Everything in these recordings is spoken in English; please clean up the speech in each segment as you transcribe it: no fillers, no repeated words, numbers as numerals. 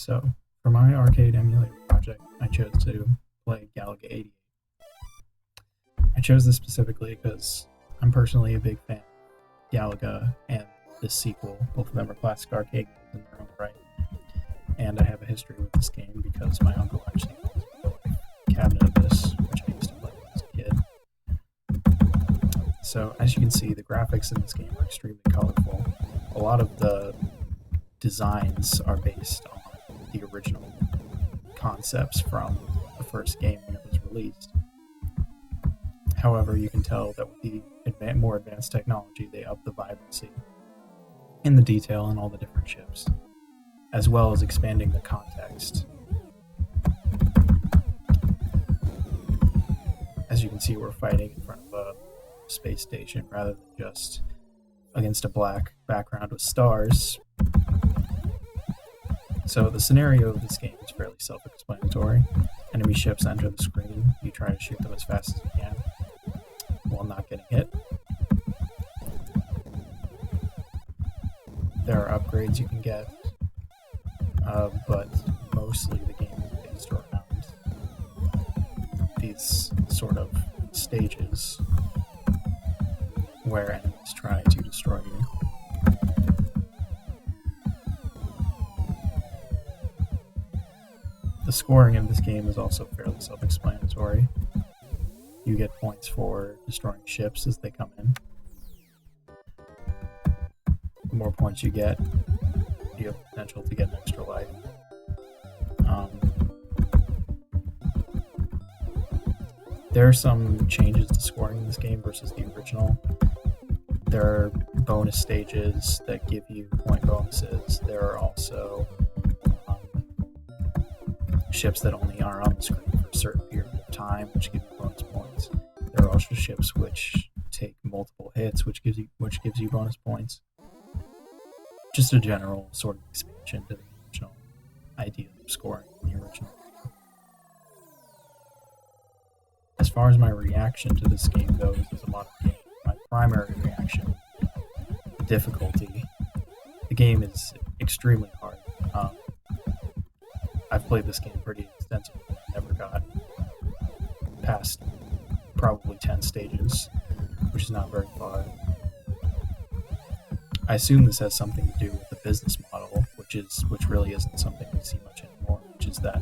So, for my arcade emulator project, I chose to play Galaga 88. I chose this specifically because I'm personally a big fan of Galaga and this sequel. Both of them are classic arcade games in their own right. And I have a history with this game because my uncle actually owns a real-life cabinet of this, which I used to play when I was a kid. So, as you can see, the graphics in this game are extremely colorful. A lot of the designs are based on the original concepts from the first game when it was released. However, you can tell that with the more advanced technology, they up the vibrancy in the detail and all the different ships, as well as expanding the context. As you can see, we're fighting in front of a space station rather than just against a black background with stars. So the scenario of this game is fairly self-explanatory. Enemy ships enter the screen. You try to shoot them as fast as you can while not getting hit. There are upgrades you can get, but mostly the game is based around these sort of stages where enemies try to destroy you. The scoring of this game is also fairly self-explanatory. You get points for destroying ships as they come in. The more points you get, you have the potential to get an extra life. There are some changes to scoring in this game versus the original. There are bonus stages that give you point bonuses. There are also ships that only are on the screen for a certain period of time, which give you bonus points. There are also ships which take multiple hits, which gives you bonus points. Just a general sort of expansion to the original idea of scoring in the original. As far as my reaction to this game goes as a modern game, my primary reaction, the difficulty. The game is extremely hard. I've played this game pretty extensively. I never got past probably 10 stages, which is not very far. I assume this has something to do with the business model, which really isn't something we see much anymore, which is that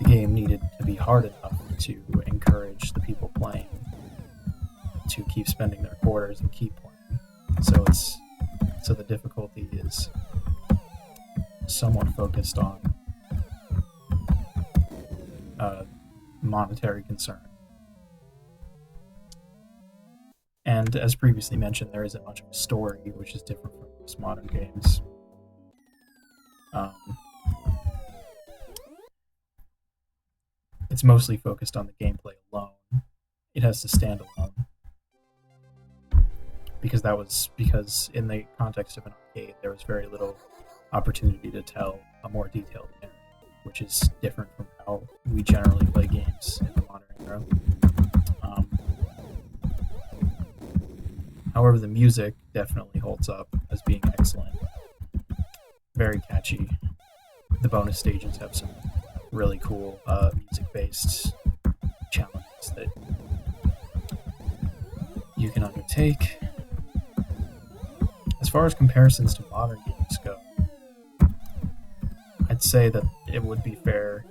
the game needed to be hard enough to encourage the people playing to keep spending their quarters and keep playing. So the difficulty is somewhat focused on monetary concern. And as previously mentioned, there isn't much of a story, which is different from most modern games. It's mostly focused on the gameplay alone. It has to stand alone. Because in the context of an arcade, there was very little opportunity to tell a more detailed narrative, which is different from how we generally play games in the modern era. However, the music definitely holds up as being excellent. Very catchy. The bonus stages have some really cool music-based challenges that you can undertake. As far as comparisons to modern games go, I'd say that it would be fair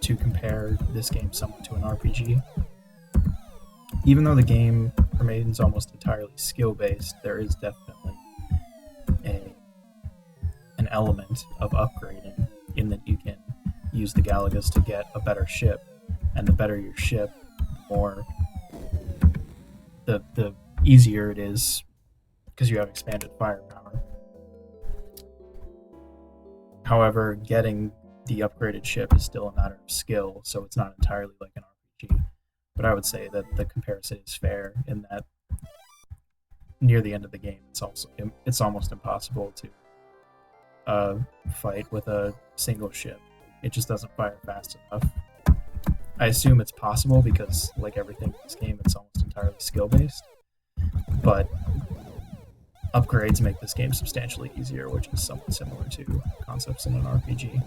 to compare this game somewhat to an RPG. Even though the game remains almost entirely skill-based, there is definitely an element of upgrading in that you can use the Galagas to get a better ship, and the better your ship, the easier it is because you have expanded firepower. However, getting the upgraded ship is still a matter of skill, so it's not entirely like an RPG. But I would say that the comparison is fair in that near the end of the game, it's almost impossible to fight with a single ship. It just doesn't fire fast enough. I assume it's possible because, like everything in this game, it's almost entirely skill-based. But upgrades make this game substantially easier, which is somewhat similar to concepts in an RPG.